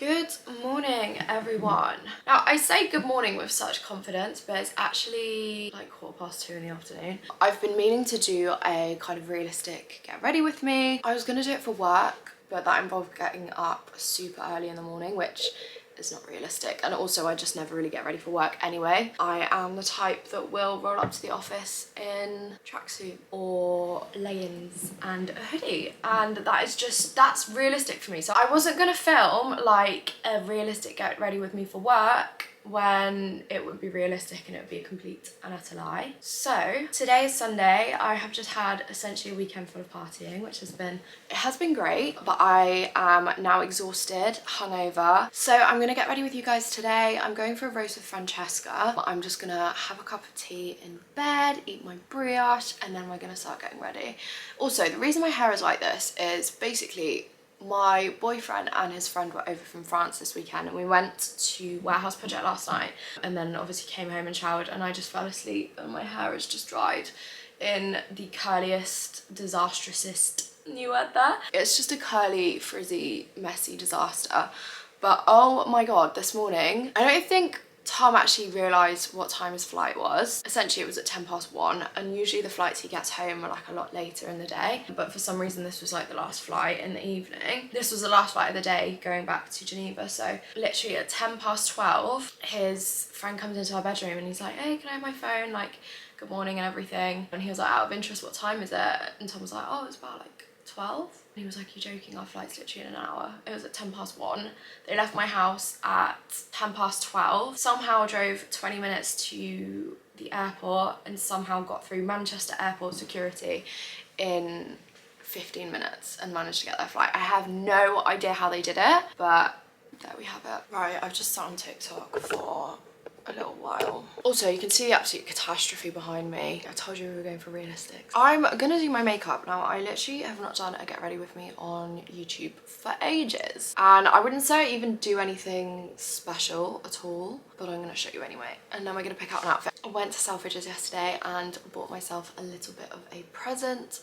Good morning, everyone. Now, I say good morning with such confidence, but it's actually like 2:15 in the afternoon. I've been meaning to do a kind of realistic get ready with me. I was gonna do it for work, but that involved getting up super early in the morning, which is not realistic. And also I just never really get ready for work anyway. I am the type that will roll up to the office in tracksuit or leggings and a hoodie, and that's realistic for me. So I wasn't gonna film like a realistic get ready with me for work when it would be realistic and it would be a complete and utter lie. So today is Sunday. I have just had essentially a weekend full of partying, which has been great, but I am now exhausted, hungover. So I'm gonna get ready with you guys today. I'm going for a roast with Francesca. I'm just gonna have a cup of tea in bed, eat my brioche, and then we're gonna start getting ready. Also, the reason my hair is like this is basically my boyfriend and his friend were over from France this weekend, and we went to Warehouse Project last night, and then obviously came home and showered, and I just fell asleep and my hair is just dried in the curliest, disastrousest, new word there. It's just a curly, frizzy, messy disaster. But oh my god, this morning, I don't think Tom actually realised what time his flight was. Essentially it was at 1:10, and usually the flights he gets home are like a lot later in the day, but for some reason this was like the last flight in the evening. This was the last flight of the day going back to Geneva. So literally at 12:10 his friend comes into our bedroom and he's like, hey, can I have my phone, like good morning and everything. And he was like, out of interest, what time is it? And Tom was like, oh, it's about like 12. And he was like, you're joking, our flight's literally in an hour. It was at 1:10. They left my house at 12:10. Somehow drove 20 minutes to the airport and somehow got through Manchester airport security in 15 minutes and managed to get their flight. I have no idea how they did it, but there we have it. Right, I've just sat on TikTok for a little while. Also, you can see the absolute catastrophe behind me. I told you we were going for realistic. I'm gonna do my makeup now. I literally have not done a get ready with me on YouTube for ages, and I wouldn't say I even do anything special at all, but I'm gonna show you anyway. And then we're gonna pick out an outfit. I went to Selfridges yesterday and bought myself a little bit of a present.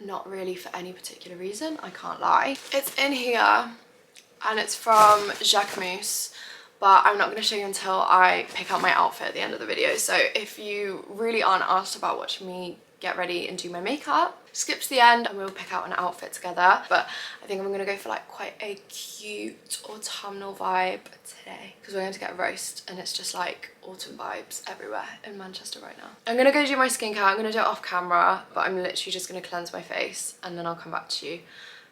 Not really for any particular reason, I can't lie. It's in here and it's from Jacquemus, but I'm not going to show you until I pick out my outfit at the end of the video. So if you really aren't asked about watching me get ready and do my makeup, skip to the end and we'll pick out an outfit together. But I think I'm going to go for like quite a cute autumnal vibe today, because we're going to get a roast and it's just like autumn vibes everywhere in Manchester right now. I'm going to go do my skincare. I'm going to do it off camera, but I'm literally just going to cleanse my face and then I'll come back to you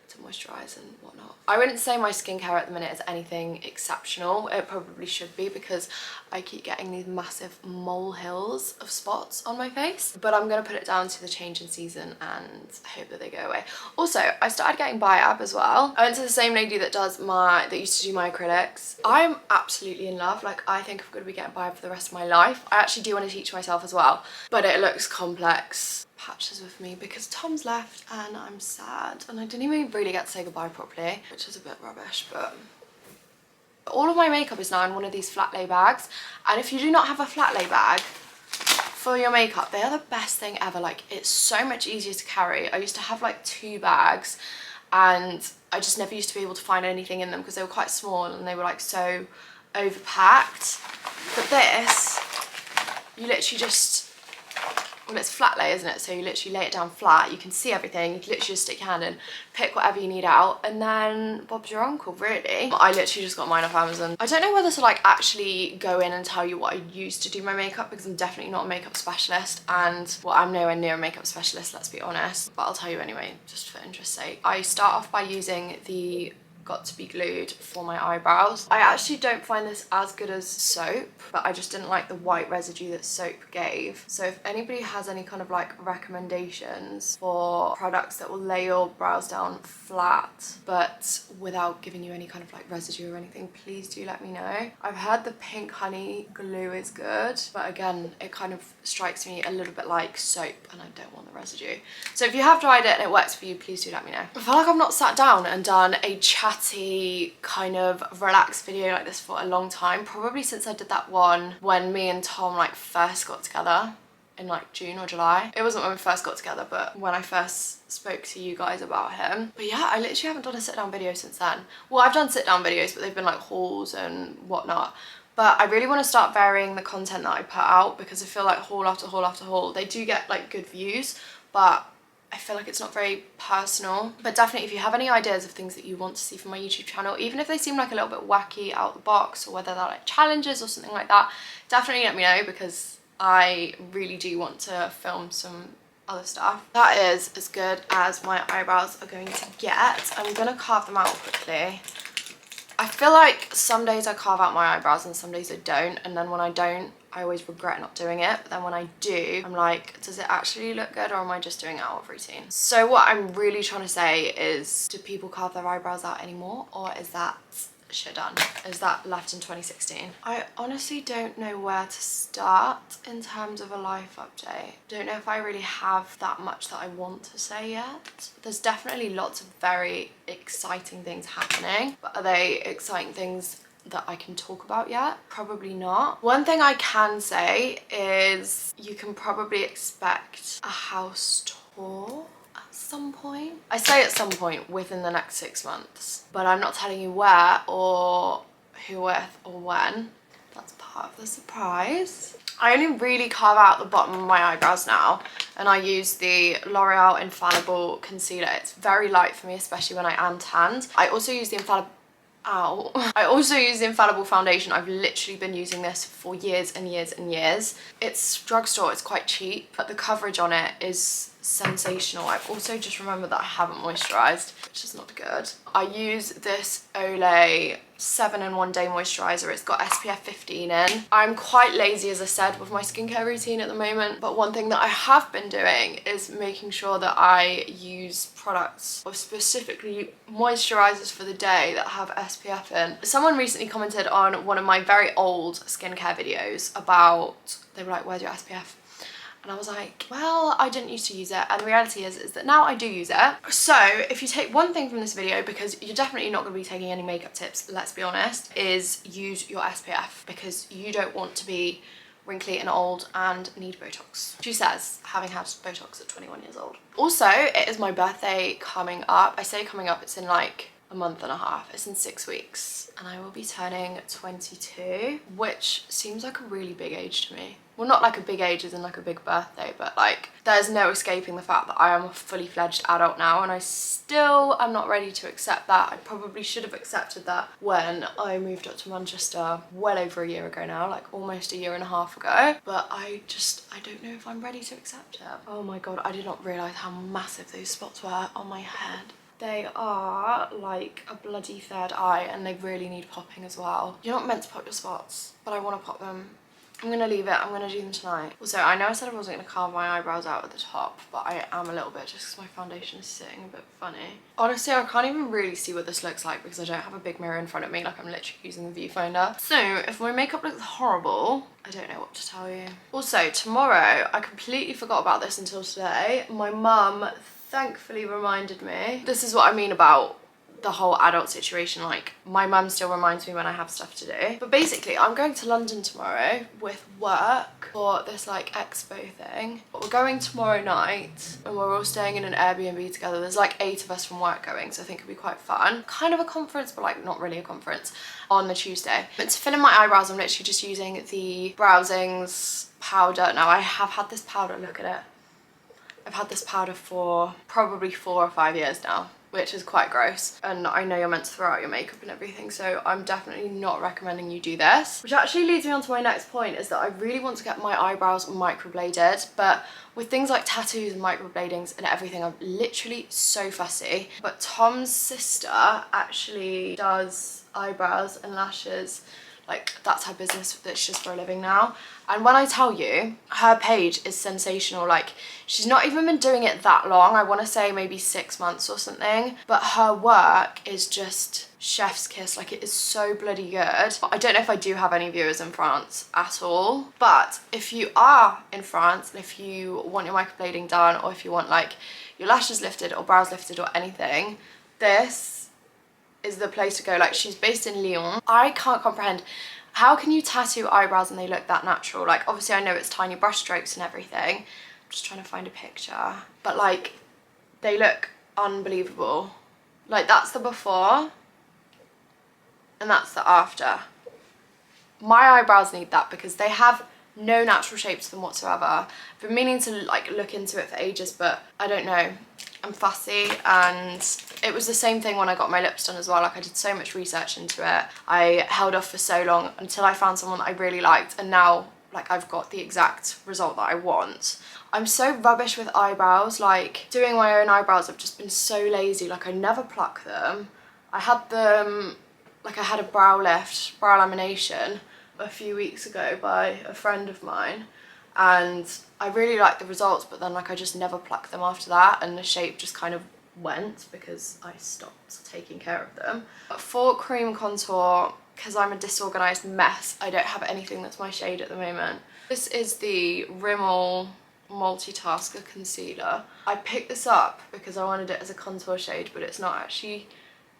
to moisturize and whatnot. I wouldn't say my skincare at the minute is anything exceptional. It probably should be, because I keep getting these massive molehills of spots on my face, but I'm gonna put it down to the change in season and hope that they go away. Also, I started getting Biab as well. I went to the same lady that used to do my acrylics. I'm absolutely in love. Like, I think I'm gonna be getting Biab for the rest of my life. I actually do want to teach myself as well, but it looks complex. Patches with me because Tom's left and I'm sad, and I didn't even really get to say goodbye properly, which is a bit rubbish. But all of my makeup is now in one of these flat lay bags, and if you do not have a flat lay bag for your makeup, they are the best thing ever. Like, it's so much easier to carry. I used to have like 2 bags and I just never used to be able to find anything in them because they were quite small and they were like so overpacked. But this, you literally just, well, it's flat lay, isn't it? So you literally lay it down flat, you can see everything, you can literally just stick your hand in, pick whatever you need out, and then Bob's your uncle, really. I literally just got mine off Amazon. I don't know whether to like actually go in and tell you what I use to do my makeup, because I'm definitely not a makeup specialist, and well, I'm nowhere near a makeup specialist, let's be honest, but I'll tell you anyway, just for interest's sake. I start off by using the Got to Be Glued for my eyebrows. I actually don't find this as good as soap, but I just didn't like the white residue that soap gave. So if anybody has any kind of like recommendations for products that will lay your brows down flat but without giving you any kind of like residue or anything, please do let me know. I've heard the pink honey glue is good, but again, it kind of strikes me a little bit like soap and I don't want the residue. So if you have tried it and it works for you, please do let me know. I feel like I've not sat down and done a chatty kind of relaxed video like this for a long time, probably since I did that one when me and Tom like first got together. in like June or July. It wasn't when we first got together, but when I first spoke to you guys about him. But yeah, I literally haven't done a sit down video since then. Well, I've done sit down videos, but they've been like hauls and whatnot. But I really want to start varying the content that I put out, because I feel like haul after haul after haul, they do get like good views, but I feel like it's not very personal. But definitely, if you have any ideas of things that you want to see from my YouTube channel, even if they seem like a little bit wacky out the box, or whether they're like challenges or something like that, definitely let me know, because I really do want to film some other stuff. That is as good as my eyebrows are going to get. I'm gonna carve them out quickly. I feel like some days I carve out my eyebrows and some days I don't, and then when I don't, I always regret not doing it. But then when I do, I'm like, does it actually look good, or am I just doing it out of routine? So what I'm really trying to say is, do people carve their eyebrows out anymore, or is that shit done? Is that left in 2016? I honestly don't know where to start in terms of a life update. Don't know if I really have that much that I want to say yet. There's definitely lots of very exciting things happening, but are they exciting things that I can talk about yet? Probably not. One thing I can say is you can probably expect a house tour at some point. I say at some point within the next 6 months, but I'm not telling you where or who with or when. That's part of the surprise. I only really carve out the bottom of my eyebrows now, and I use the L'Oreal Infallible concealer. It's very light for me, especially when I am tanned. I also use the I also use the Infallible foundation. I've literally been using this for years and years and years. It's drugstore, it's quite cheap, but the coverage on it is sensational. I've also just remembered that I haven't moisturised, which is not good. I use this Olay 7-in-1 day moisturiser. It's got SPF 15 in. I'm quite lazy, as I said, with my skincare routine at the moment, but one thing that I have been doing is making sure that I use products, or specifically moisturisers for the day, that have SPF in. Someone recently commented on one of my very old skincare videos about, they were like, where's your SPF? And I was like, well, I didn't used to use it. And the reality is that now I do use it. So if you take one thing from this video, because you're definitely not going to be taking any makeup tips, let's be honest, is use your SPF, because you don't want to be wrinkly and old and need Botox. She says, having had Botox at 21 years old. Also, it is my birthday coming up. I say coming up, it's in like a month and a half. It's in 6 weeks, and I will be turning 22, which seems like a really big age to me. Well, not like a big age as in like a big birthday, but like there's no escaping the fact that I am a fully fledged adult now, and I still am not ready to accept that. I probably should have accepted that when I moved up to Manchester well over a year ago now, like almost a year and a half ago, but I don't know if I'm ready to accept it. Oh my god, I did not realise how massive those spots were on my head. They are like a bloody third eye, and they really need popping as well. You're not meant to pop your spots, but I want to pop them. I'm gonna leave it. I'm gonna do them tonight. Also, I know I said I wasn't gonna carve my eyebrows out at the top, but I am a little bit, just because my foundation is sitting a bit funny. Honestly, I can't even really see what this looks like because I don't have a big mirror in front of me. Like, I'm literally using the viewfinder. So if my makeup looks horrible, I don't know what to tell you. Also, tomorrow, I completely forgot about this until today. My mum thankfully reminded me. This is what I mean about the whole adult situation. Like, my mum still reminds me when I have stuff to do. But basically, I'm going to London tomorrow with work for this like expo thing. But we're going tomorrow night, and we're all staying in an Airbnb together. There's like 8 of us from work going, so I think it'll be quite fun. Kind of a conference, but like not really a conference, on the Tuesday. But to fill in my eyebrows, I'm literally just using the Browsings powder. Now, I have had this powder, look at it. I've had this powder for probably 4 or 5 years now, which is quite gross. And I know you're meant to throw out your makeup and everything, so I'm definitely not recommending you do this. Which actually leads me on to my next point, is that I really want to get my eyebrows microbladed, but with things like tattoos and microbladings and everything, I'm literally so fussy. But Tom's sister actually does eyebrows and lashes. Like, that's her business that she does for a living now. And when I tell you, her page is sensational. Like, she's not even been doing it that long. I want to say maybe 6 months or something. But her work is just chef's kiss. Like, it is so bloody good. I don't know if I do have any viewers in France at all. But if you are in France, and if you want your microblading done, or if you want like your lashes lifted or brows lifted or anything, this is the place to go. Like, she's based in Lyon. I can't comprehend How can you tattoo eyebrows and they look that natural? Like, obviously I know it's tiny brush strokes and everything. I'm just trying to find a picture. But like, they look unbelievable. Like, that's the before and that's the after. My eyebrows need that because they have no natural shape to them whatsoever. I've been meaning to like look into it for ages, but I don't know. I'm fussy, and it was the same thing when I got my lips done as well. Like, I did so much research into it. I held off for so long until I found someone that I really liked, and now like I've got the exact result that I want. I'm so rubbish with eyebrows. Like, doing my own eyebrows, I've just been so lazy. Like, I never pluck them. I had them, like I had a brow lift, brow lamination a few weeks ago by a friend of mine, and I really liked the results, but then like I just never plucked them after that, and the shape just kind of went because I stopped taking care of them. But for cream contour, because I'm a disorganized mess, I don't have anything that's my shade at the moment. This is the Rimmel Multitasker Concealer. I picked this up because I wanted it as a contour shade, but it's not actually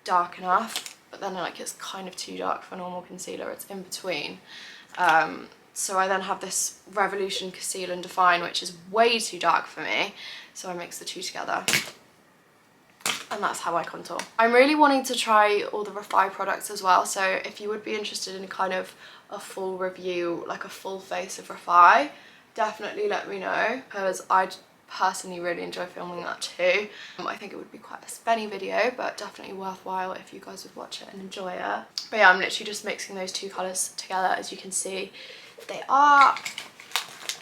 dark enough. But then like it's kind of too dark for normal concealer, it's in between. So I then have this Revolution Conceal and Define, which is way too dark for me. So I mix the two together. And that's how I contour. I'm really wanting to try all the Refi products as well. So if you would be interested in kind of a full review, like a full face of Refi, definitely let me know, because I'd personally really enjoy filming that too. I think it would be quite a spenny video, but definitely worthwhile if you guys would watch it and enjoy it. But yeah, I'm literally just mixing those two colours together. As you can see, they are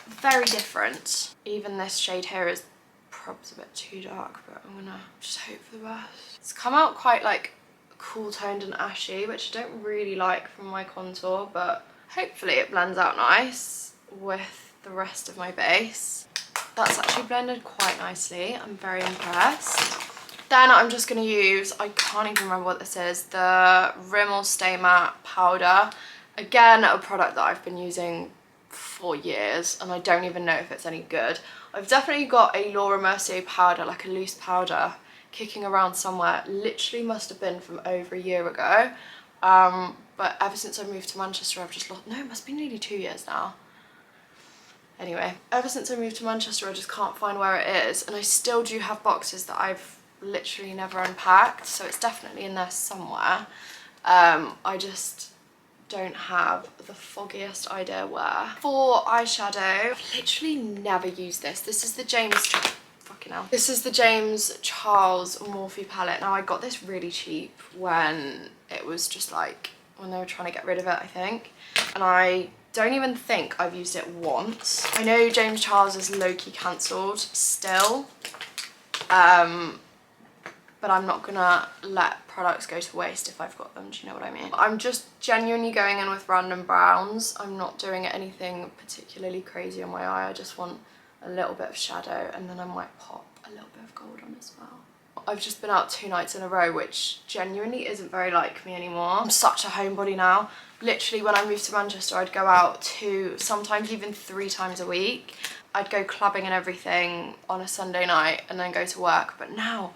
very different. Even this shade here is probably a bit too dark, but I'm gonna just hope for the best. It's come out quite like cool toned and ashy, which I don't really like from my contour, but hopefully it blends out nice with the rest of my base. That's actually blended quite nicely. I'm very impressed. Then I'm just going to use, I can't even remember what this is, the Rimmel Stay Matte Powder. Again, a product that I've been using for years, and I don't even know if it's any good. I've definitely got a Laura Mercier powder, like a loose powder, kicking around somewhere. Literally must have been from over a year ago. But ever since I moved to Manchester, I've just lost, no, it must be nearly 2 years now. Anyway, ever since I moved to Manchester, I just can't find where it is, and I still do have boxes that I've literally never unpacked, so it's definitely in there somewhere. I just don't have the foggiest idea where. For eyeshadow, I've literally never used this. This is the This is the James Charles Morphe palette. Now, I got this really cheap when it was just like, when they were trying to get rid of it, I think. And I don't even think I've used it once. I know James Charles is low-key cancelled still, but I'm not gonna let products go to waste if I've got them, do you know what I mean? I'm just genuinely going in with random browns. I'm not doing anything particularly crazy on my eye. I just want a little bit of shadow, and then I might pop a little bit of gold on as well. I've just been out 2 nights in a row, which genuinely isn't very like me anymore. I'm such a homebody now. Literally, when I moved to Manchester, I'd go out 2, sometimes even 3 times a week. I'd go clubbing and everything on a Sunday night and then go to work. But now,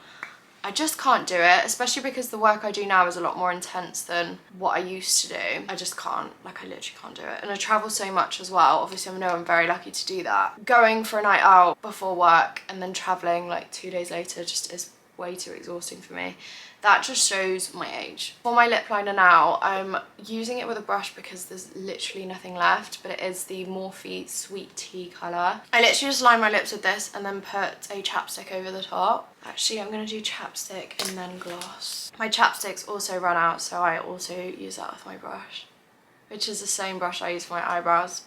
I just can't do it, especially because the work I do now is a lot more intense than what I used to do. I just can't, like I literally can't do it. And I travel so much as well. Obviously, I know I'm very lucky to do that. Going for a night out before work and then traveling like 2 days later just is way too exhausting for me. That just shows my age. For my lip liner now, I'm using it with a brush because there's literally nothing left, but it is the Morphe Sweet Tea colour. I literally just line my lips with this and then put a chapstick over the top. Actually, I'm gonna do chapstick and then gloss. My chapsticks also run out, so I also use that with my brush, which is the same brush I use for my eyebrows.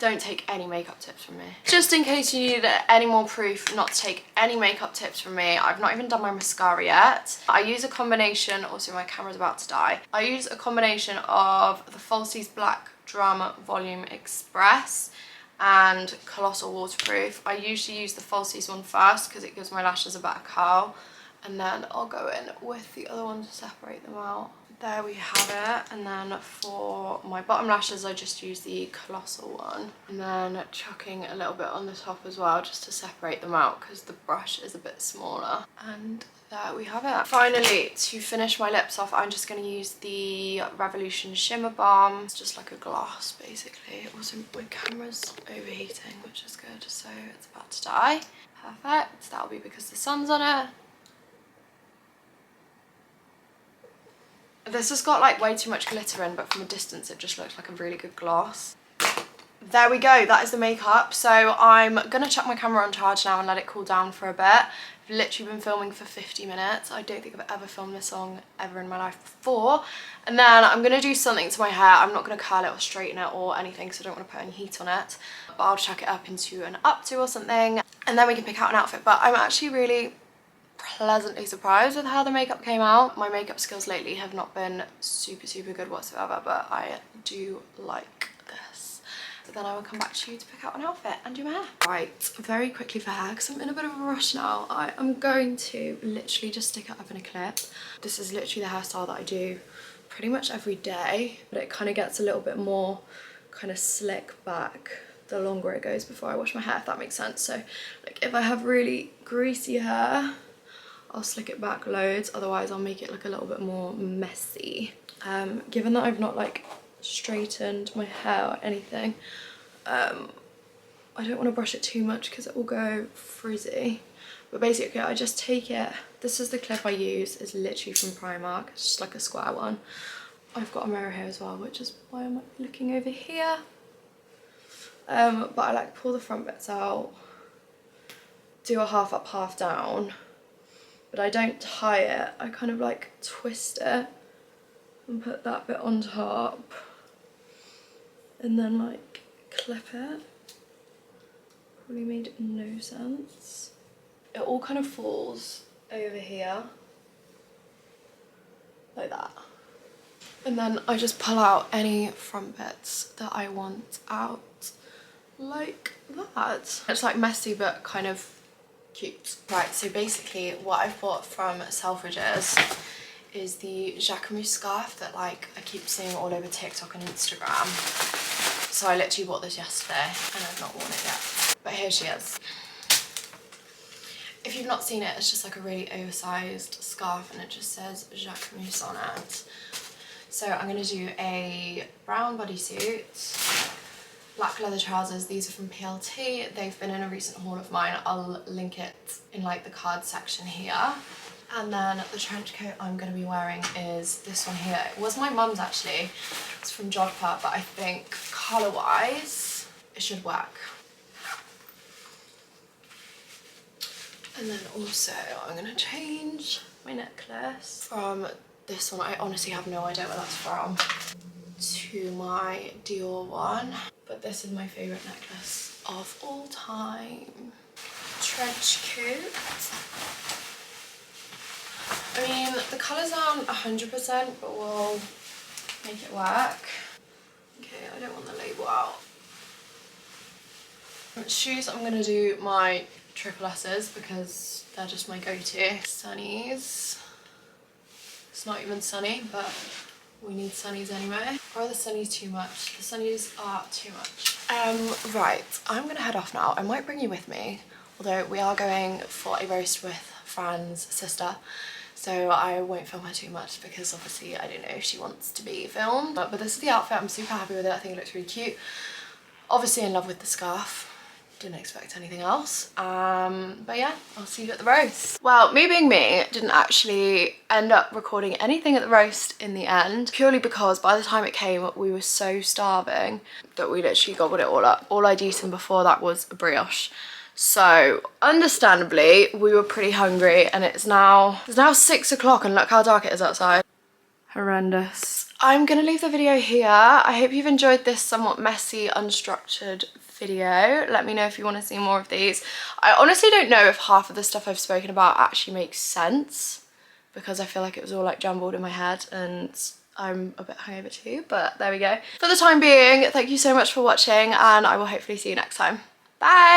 Don't take any makeup tips from me. Just in case you need any more proof not to take any makeup tips from me, I've not even done my mascara yet. I use a combination, also my camera's about to die. I use a combination of the Falsies Black Drama Volume Express and Colossal Waterproof. I usually use the Falsies one first because it gives my lashes a better curl, and then I'll go in with the other one to separate them out. there we have it. And then for my bottom lashes, I just use the Colossal one. And then chucking a little bit on the top as well, just to separate them out because the brush is a bit smaller. And there we have it. Finally, to finish my lips off, I'm just going to use the Revolution Shimmer Balm. It's just like a gloss, basically. Also, my camera's overheating, which is good, so it's about to die. Perfect. That'll be because the sun's on it. This has got like way too much glitter in, but from a distance it just looks like a really good gloss. There we go, that is the makeup. So I'm gonna chuck my camera on charge now and let it cool down for a bit. I've literally been filming for 50 minutes. I don't think I've ever filmed this long ever in my life before. And then I'm gonna do something to my hair. I'm not gonna curl it or straighten it or anything because I don't want to put any heat on it. But I'll chuck it up into an updo or something, and then we can pick out an outfit. But I'm actually really pleasantly surprised with how the makeup came out. My makeup skills lately have not been super good whatsoever, but I do like this. So then I will come back to you to pick out an outfit and do my hair. Right, very quickly for hair, because I'm in a bit of a rush now. I am going to literally just stick it up in a clip. This is literally the hairstyle that I do pretty much every day, but it kind of gets a little bit more kind of slick back the longer it goes before I wash my hair, if that makes sense. So like if I have really greasy hair, I'll slick it back loads, otherwise I'll make it look a little bit more messy. Given that I've not like straightened my hair or anything, I don't want to brush it too much because it will go frizzy. But basically I just take it, this is the clip I use, it's literally from Primark, it's just like a square one. I've got a mirror here as well, which is why I might be looking over here. But I like pull the front bits out, do a half up, half down. But I don't tie it, I kind of like twist it and put that bit on top and then like clip it. Probably made no sense. It all kind of falls over here like that. And then I just pull out any front bits that I want out like that. It's like messy but kind of cute. Right, so basically what I've bought from Selfridges is the Jacquemus scarf that like I keep seeing all over TikTok and Instagram. So I literally bought this yesterday and I've not worn it yet. But here she is. If you've not seen it, it's just like a really oversized scarf and it just says Jacquemus on it. So I'm going to do a brown bodysuit, black leather trousers. These are from PLT. They've been in a recent haul of mine. I'll link it in like the card section here. And then the trench coat I'm going to be wearing is this one here. It was my mum's actually. It's from Jodhpur, but I think colour wise it should work. And then also I'm going to change my necklace from this one. I honestly have no idea where that's from, to my Dior one. But this is my favourite necklace of all time. Trench coat. I mean, the colours aren't 100%, but we'll make it work. Okay, I don't want the label out. Shoes, I'm going to do my triple S's because they're just my go-to. Sunnies. It's not even sunny, but we need sunnies anyway. Or are the sunnies too much? The sunnies are too much. Right, I'm gonna head off now. I might bring you with me, although we are going for a roast with Fran's sister. So I won't film her too much because obviously I don't know if she wants to be filmed. But this is the outfit, I'm super happy with it. I think it looks really cute. Obviously in love with the scarf. Didn't expect anything else. But yeah, I'll see you at the roast. Well, me being me, didn't actually end up recording anything at the roast in the end, purely because by the time it came, we were so starving that we literally gobbled it all up. All I'd eaten before that was a brioche. So understandably, we were pretty hungry, and it's now 6 o'clock and look how dark it is outside. Horrendous. I'm gonna leave the video here. I hope you've enjoyed this somewhat messy, unstructured video. Let me know if you want to see more of these. I honestly don't know if half of the stuff I've spoken about actually makes sense because I feel like it was all like jumbled in my head and I'm a bit hungover too, but there we go. For the time being, thank you so much for watching and I will hopefully see you next time. Bye!